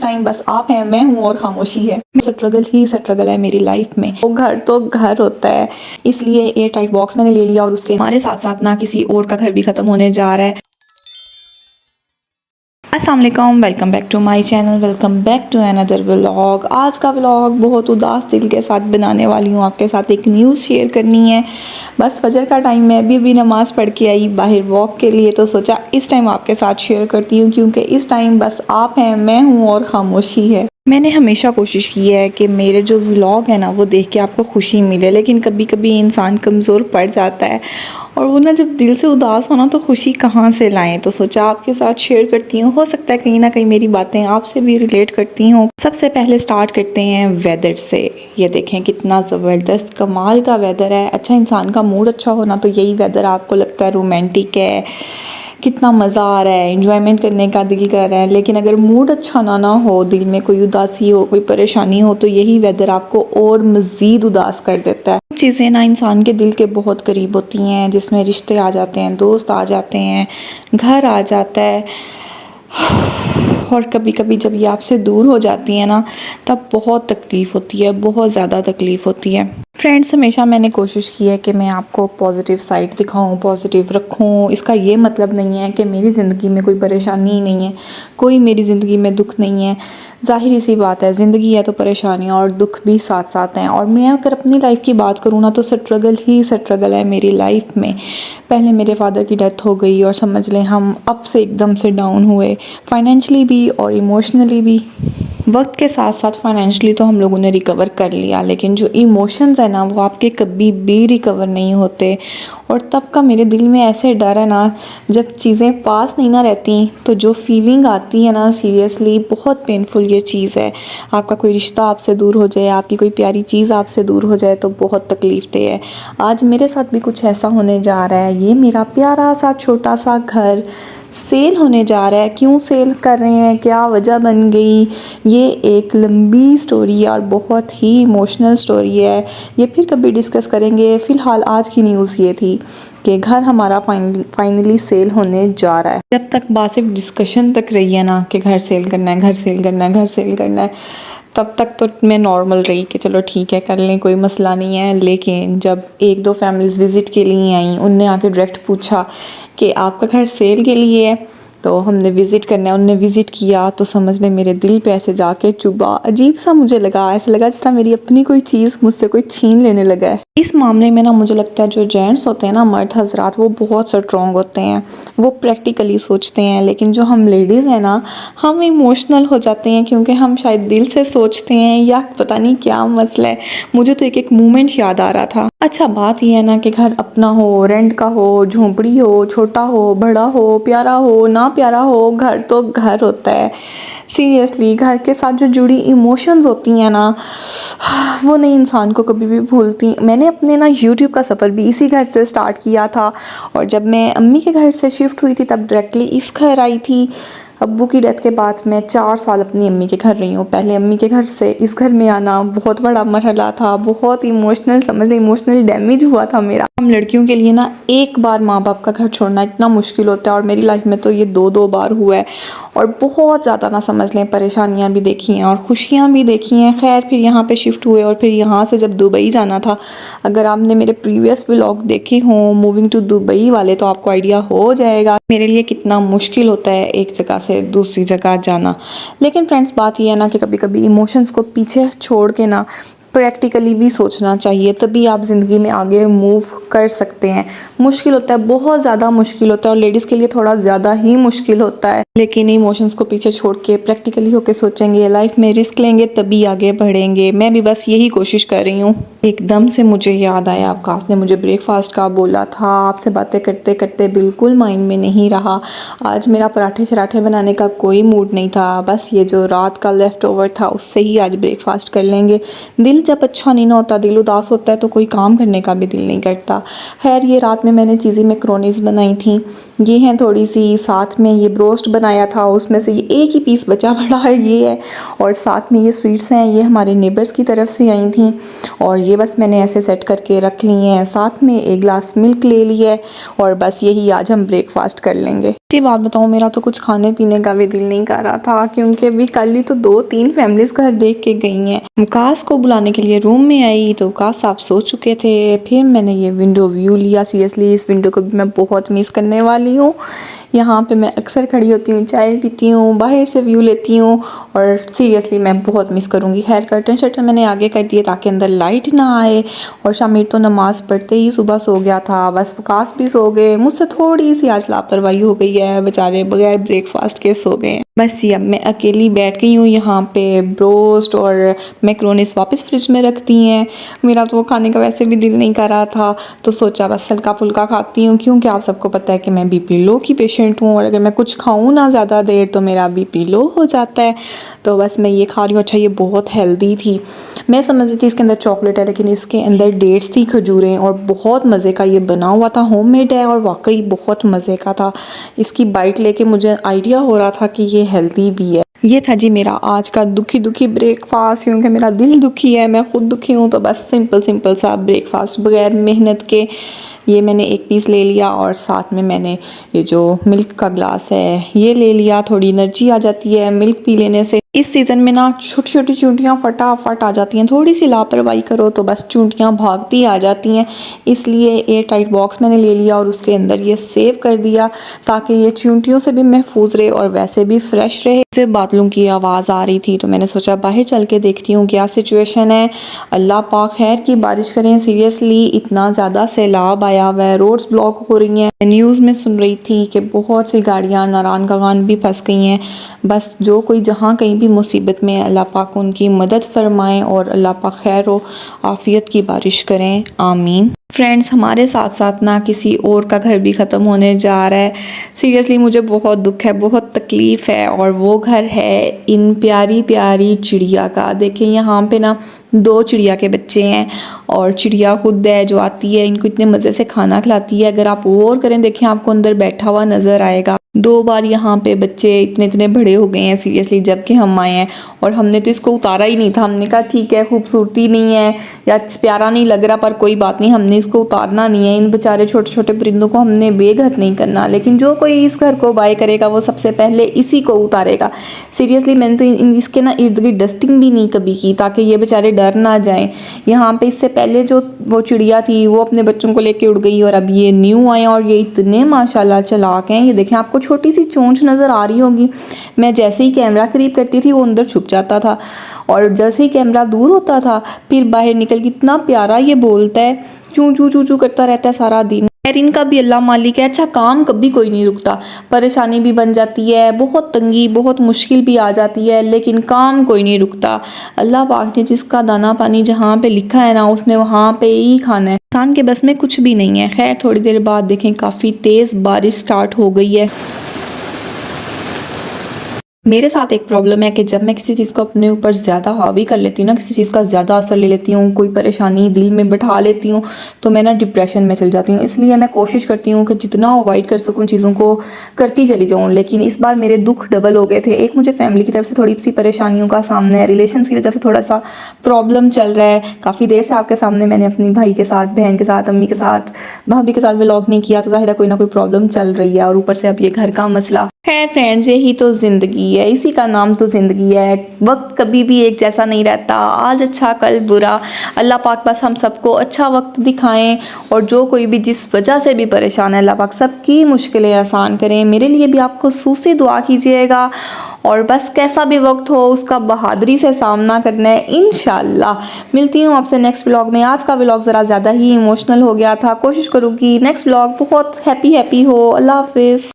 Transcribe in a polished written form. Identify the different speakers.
Speaker 1: Time बस आप हैं, मैं हूँ और खामोशी है। स्ट्रगल ही स्ट्रगल है मेरी लाइफ में। वो घर तो घर होता है, इसलिए एयर टाइट बॉक्स मैंने ले लिया और उसके हमारे साथ साथ ना किसी और का घर भी खत्म होने जा रहा है। अस्सलाम वालेकुम, welcome back to my channel, welcome back to another vlog. आज का व्लॉग बहुत उदास दिल के साथ बनाने वाली हूँ। आपके साथ एक न्यूज़ शेयर करनी है। बस फजर का टाइम है, अभी नमाज़ पढ़ के आई बाहर वॉक के लिए, तो सोचा इस टाइम आपके साथ शेयर करती हूँ, क्योंकि इस टाइम बस आप हैं, मैं हूँ और खामोशी है। मैंने हमेशा कोशिश की है कि मेरे जो व्लॉग है ना वो देख के आपको खुशी मिले, लेकिन कभी कभी इंसान कमज़ोर पड़ जाता है और वो ना जब दिल से उदास होना तो खुशी कहाँ से लाएं। तो सोचा आपके साथ शेयर करती हूँ, हो सकता है कहीं ना कहीं मेरी बातें आपसे भी रिलेट करती हूँ। सबसे पहले स्टार्ट करते हैं वेदर से। ये देखें कितना ज़बरदस्त कमाल का वेदर है। अच्छा, इंसान का मूड अच्छा होना तो यही वेदर आपको लगता है रोमांटिक है, कितना मज़ा आ रहा है, एंजॉयमेंट करने का दिल कर रहा है। लेकिन अगर मूड अच्छा ना हो, दिल में कोई उदासी हो, कोई परेशानी हो, तो यही वेदर आपको और मज़ीद उदास कर देता है। चीज़ें ना इंसान के दिल के बहुत करीब होती हैं, जिसमें रिश्ते आ जाते हैं, दोस्त आ जाते हैं, घर आ जाता है, और कभी कभी जब ये आपसे दूर हो जाती हैं ना तब बहुत तकलीफ़ होती है, बहुत ज़्यादा तकलीफ़ होती है। फ्रेंड्स, हमेशा मैंने कोशिश की है कि मैं आपको पॉजिटिव साइड दिखाऊं, पॉजिटिव रखूं। इसका ये मतलब नहीं है कि मेरी ज़िंदगी में कोई परेशानी ही नहीं है, कोई मेरी ज़िंदगी में दुख नहीं है। ज़ाहिर सी बात है, ज़िंदगी है तो परेशानियाँ और दुख भी साथ साथ हैं। और मैं अगर अपनी लाइफ की बात करूँ ना तो स्ट्रगल ही स्ट्रगल है मेरी लाइफ में। पहले मेरे फादर की डेथ हो गई और समझ लें हम अप से एकदम से डाउन हुए, फाइनेंशली भी और इमोशनली भी। वक्त के साथ साथ फाइनेंशली तो हम लोगों ने रिकवर कर लिया, लेकिन जो इमोशंस है ना वो आपके कभी भी रिकवर नहीं होते। और तब का मेरे दिल में ऐसे डर है ना, जब चीज़ें पास नहीं ना रहती तो जो फीलिंग आती है ना, सीरियसली बहुत पेनफुल ये चीज़ है। आपका कोई रिश्ता आपसे दूर हो जाए, आपकी कोई प्यारी चीज़ आपसे दूर हो जाए तो बहुत तकलीफ दे है। आज मेरे साथ भी कुछ ऐसा होने जा रहा है। ये मेरा प्यारा सा छोटा सा घर सेल होने जा रहा है। क्यों सेल कर रहे हैं, क्या वजह बन गई, ये एक लंबी स्टोरी है और बहुत ही इमोशनल स्टोरी है। ये फिर कभी डिस्कस करेंगे। फ़िलहाल आज की न्यूज़ ये थी कि घर हमारा फाइनली सेल होने जा रहा है। जब तक बात सिर्फ डिस्कशन तक रही है ना कि घर सेल करना है, घर सेल करना है, घर सेल करना है, तब तक तो मैं नॉर्मल रही कि चलो ठीक है कर लें, कोई मसला नहीं है। लेकिन जब एक दो फैमिलीज़ विज़िट के लिए आई, उनने आके डायरेक्ट पूछा कि आपका घर सेल के लिए है, तो हमने विज़िट करना है। उनने विज़िट किया तो समझ लें मेरे दिल पे ऐसे जाके चुभा। अजीब सा मुझे लगा, ऐसा लगा जैसा मेरी अपनी कोई चीज़ मुझसे कोई छीन लेने लगा है। इस मामले में ना मुझे लगता है जो जेंट्स होते हैं ना, मर्द हजरात, वो बहुत स्ट्रॉन्ग होते हैं, वो प्रैक्टिकली सोचते हैं। लेकिन जो हम लेडीज़ हैं ना, हम इमोशनल हो जाते हैं, क्योंकि हम शायद दिल से सोचते हैं या पता नहीं क्या मसला है। मुझे तो एक मोमेंट याद आ रहा था। अच्छा, बात यह है ना कि घर अपना हो, रेंट का हो, झोंपड़ी हो, छोटा हो, बड़ा हो, प्यारा हो, ना प्यारा हो, घर तो घर होता है। सीरियसली घर के साथ जो जुड़ी इमोशंस होती हैं ना, वो नहीं इंसान को कभी भी भूलती। मैंने अपने ना यूट्यूब का सफ़र भी इसी घर से स्टार्ट किया था, और जब मैं अम्मी के घर से शिफ्ट हुई थी तब डायरेक्टली इस घर आई थी। अब्बू की डेथ के बाद मैं 4 साल अपनी अम्मी के घर रही हूँ। पहले अम्मी के घर से इस घर में आना बहुत बड़ा मरहला था, बहुत इमोशनल, समझ लें इमोशनल डैमेज हुआ था मेरा। हम लड़कियों के लिए ना एक बार माँ बाप का घर छोड़ना इतना मुश्किल होता है, और मेरी लाइफ में तो ये दो बार हुआ है, और बहुत ज़्यादा ना समझ लें परेशानियाँ भी देखी हैं और खुशियाँ भी देखी हैं। खैर फिर यहाँ पे शिफ्ट हुए और फिर यहाँ से जब दुबई जाना था, अगर आपने मेरे प्रीवियस व्लॉग देखे हों मूविंग टू दुबई वाले, तो आपको आइडिया हो जाएगा मेरे लिए कितना मुश्किल होता है एक जगह से दूसरी जगह जाना। लेकिन फ्रेंड्स, बात यह है ना कि कभी कभी इमोशंस को पीछे छोड़ के ना प्रैक्टिकली भी सोचना चाहिए, तभी आप ज़िंदगी में आगे मूव कर सकते हैं। मुश्किल होता है, बहुत ज़्यादा मुश्किल होता है, और लेडीज़ के लिए थोड़ा ज़्यादा ही मुश्किल होता है। लेकिन इमोशंस को पीछे छोड़ के प्रैक्टिकली होकर सोचेंगे, लाइफ में रिस्क लेंगे, तभी आगे बढ़ेंगे। मैं भी बस यही कोशिश कर रही हूँ। एकदम से मुझे याद आया, अवकाश ने मुझे ब्रेकफास्ट का बोला था। आपसे बातें करते करते बिल्कुल माइंड में नहीं रहा। आज मेरा पराठे शराठे बनाने का कोई मूड नहीं था, बस ये जो रात का लेफ़्ट ओवर था उससे ही आज ब्रेकफास्ट कर लेंगे। दिल जब अच्छा नहीं ना होता, दिल उदास होता है, तो कोई काम करने का भी दिल नहीं करता। खैर, ये रात में मैंने चीज़ी मैक्रोनीज़ बनाई थी, ये हैं थोड़ी सी, साथ में ये ब्रोस्ट बनाया था, उसमें से ये एक ही पीस बचा पड़ा है, ये है। और साथ में ये स्वीट्स हैं, ये हमारे नेबर्स की तरफ से आई थी। और ये बस मैंने ऐसे सेट करके रख लिए हैं, साथ में एक गिलास मिल्क ले लिया है और बस यही आज हम ब्रेकफास्ट कर लेंगे। इसी बात बताऊँ, मेरा तो कुछ खाने पीने का भी दिल नहीं कर रहा था क्योंकि अभी कल ही तो 2-3 फैमिलीज घर देख के गई हैं। वकास को बुलाने के लिए रूम में आई तो वकास साहब सो चुके थे। फिर मैंने ये विंडो व्यू लिया। सीरियसली इस विंडो को भी मैं बहुत मिस करने वाली हूँ। यहाँ पे मैं अक्सर खड़ी होती हूँ, चाय पीती हूँ, बाहर से व्यू लेती हूँ और सीरियसली मैं बहुत मिस करूँगी। खैर कर्टन शर्टन मैंने आगे कर दिए ताकि अंदर लाइट ना आए। और शामिर तो नमाज़ पढ़ते ही सुबह सो गया था, बस वकास भी सो गए। मुझसे थोड़ी सी आज लापरवाही हो गई है, बेचारे बगैर ब्रेकफास्ट के सो गए। बस जी अब मैं अकेली बैठ गई हूँ यहाँ पे। ब्रोस्ट और मैक्रोनीस वापस फ्रिज में रख दी हैं। मेरा तो वो खाने का वैसे भी दिल नहीं कर रहा था तो सोचा बस हल्का फुल्का खाती हूँ क्योंकि आप सबको पता है कि मैं बीपी लो की पेशेंट हूँ और अगर मैं कुछ खाऊँ ना ज़्यादा देर तो मेरा बीपी लो हो जाता है। तो बस मैं ये खा रही हूँ। अच्छा ये बहुत हेल्दी थी। मैं समझ रही थी इसके अंदर चॉकलेट है लेकिन इसके अंदर डेट्स थी, खजूरें, और बहुत मज़े का ये बना हुआ था। होममेड है और वाकई बहुत मज़े का था। इसकी बाइट लेके मुझे आइडिया हो रहा था कि ये हेल्दी भी है। ये था जी मेरा आज का दुखी दुखी ब्रेकफास्ट क्योंकि मेरा दिल दुखी है, मैं खुद दुखी हूँ। तो बस सिंपल सा ब्रेकफास्ट बगैर मेहनत के ये मैंने एक पीस ले लिया और साथ में मैंने ये जो मिल्क का ग्लास है ये ले लिया। थोड़ी एनर्जी आ जाती है मिल्क पी लेने से। इस सीज़न में ना छोटी छोटी चूंटियाँ फटाफट आ जाती हैं, थोड़ी सी लापरवाही करो तो बस चूंटियाँ भागती आ जाती हैं। इसलिए एयर टाइट बॉक्स मैंने ले लिया और उसके अंदर ये सेव कर दिया ताकि ये चूंटियों से भी महफूज रहे और वैसे भी फ्रेश रहे। मुझे बादलों की आवाज़ आ रही थी तो मैंने सोचा बाहर चल के देखती हूँ क्या सिचुएशन है। अल्लाह पाक खैर की बारिश करें। सीरियसली इतना ज़्यादा सैलाब आया हुआ है, रोड्स ब्लॉक हो रही हैं। न्यूज़ में सुन रही थी कि बहुत सी गाड़ियाँ नारान कागान भी फंस गई हैं। बस जो कोई जहाँ कहीं भी मुसीबत में अल्लाह पाक उनकी मदद फरमाएं और अल्लाह पाक खैर व आफ़ियत की बारिश करें, आमीन। फ्रेंड्स हमारे साथ साथ ना किसी और का घर भी ख़त्म होने जा रहा है। सीरियसली मुझे बहुत दुख है, बहुत तकलीफ़ है और वो घर है इन प्यारी प्यारी चिड़िया का। देखें यहाँ पे ना 2 चिड़िया के बच्चे हैं और चिड़िया खुद है जो आती है इनको इतने मज़े से खाना खिलाती है। अगर आप और करें देखें आपको अंदर बैठा हुआ नज़र आएगा। 2 बार यहाँ पे बच्चे इतने बड़े हो गए हैं सीरियसली जब कि हम आए हैं और हमने तो इसको उतारा ही नहीं था। हमने कहा ठीक है खूबसूरती नहीं है या प्यारा नहीं लग रहा पर कोई बात नहीं, हमने इसको उतारना नहीं है। इन बेचारे छोटे छोटे परिंदों को हमने बेघर नहीं करना, लेकिन जो कोई इस घर को बाय करेगा वो सबसे पहले इसी को उतारेगा। सीरियसली मैंने तो इसके ना इर्द गिर्द डस्टिंग भी नहीं कभी की ताकि ये बेचारे डर ना जाएं। यहाँ पे इससे पहले जो वो चिड़िया थी वो अपने बच्चों को लेके उड़ गई और अब ये न्यू आए और ये इतने माशाल्लाह चालाक हैं। ये देखें आपको छोटी सी चोंच नज़र आ रही होगी। मैं जैसे ही कैमरा करीब करती थी वो अंदर छुप जाता था और जैसे ही कैमरा दूर होता था फिर बाहर निकल के इतना प्यारा ये बोलता है, चू चू चू चू करता रहता है सारा दिन। खैर इनका भी अल्लाह मालिक है। अच्छा काम कभी कोई नहीं रुकता, परेशानी भी बन जाती है, बहुत तंगी बहुत मुश्किल भी आ जाती है, लेकिन काम कोई नहीं रुकता। अल्लाह पाक ने जिसका दाना पानी जहाँ पे लिखा है ना उसने वहाँ पे ही खाना है। इंसान के बस में कुछ भी नहीं है। खैर थोड़ी देर बाद देखें काफ़ी तेज़ बारिश स्टार्ट हो गई है। मेरे साथ एक प्रॉब्लम है कि जब मैं किसी चीज़ को अपने ऊपर ज़्यादा हावी कर लेती हूँ ना, किसी चीज़ का ज़्यादा असर ले लेती हूँ, कोई परेशानी दिल में बैठा लेती हूँ तो मैं ना डिप्रेशन में चल जाती हूँ। इसलिए मैं कोशिश करती हूँ कि जितना अवॉइड कर सकूँ चीज़ों को करती चली जाऊँ। लेकिन इस बार मेरे दुख डबल हो गए थे। एक मुझे फैमिली की तरफ से थोड़ी सी परेशानियों का सामना है, रिलेशन की वजह से थोड़ा सा प्रॉब्लम चल रहा है। काफ़ी देर से आपके सामने मैंने अपनी भाई के साथ, बहन के साथ, अम्मी के साथ, भाभी के साथ व्लॉग नहीं किया तो ज़ाहिर है कोई ना कोई प्रॉब्लम चल रही है और ऊपर से अब ये घर का मसला। खैर फ्रेंड्स यही तो ज़िंदगी है, इसी का नाम तो ज़िंदगी है। वक्त कभी भी एक जैसा नहीं रहता, आज अच्छा कल बुरा। अल्लाह पाक बस हम सबको अच्छा वक्त दिखाएं और जो कोई भी जिस वजह से भी परेशान है अल्लाह पाक सबकी मुश्किलें आसान करें। मेरे लिए भी आप खुसूसी दुआ कीजिएगा और बस कैसा भी वक्त हो उसका बहादुरी से सामना करना है इंशाल्लाह। मिलती हूँ आपसे नेक्स्ट व्लॉग में। आज का व्लॉग ज़रा ज़्यादा ही इमोशनल हो गया था, कोशिश करूँगी नेक्स्ट व्लॉग बहुत हैप्पी हो। अल्लाह हाफिज़।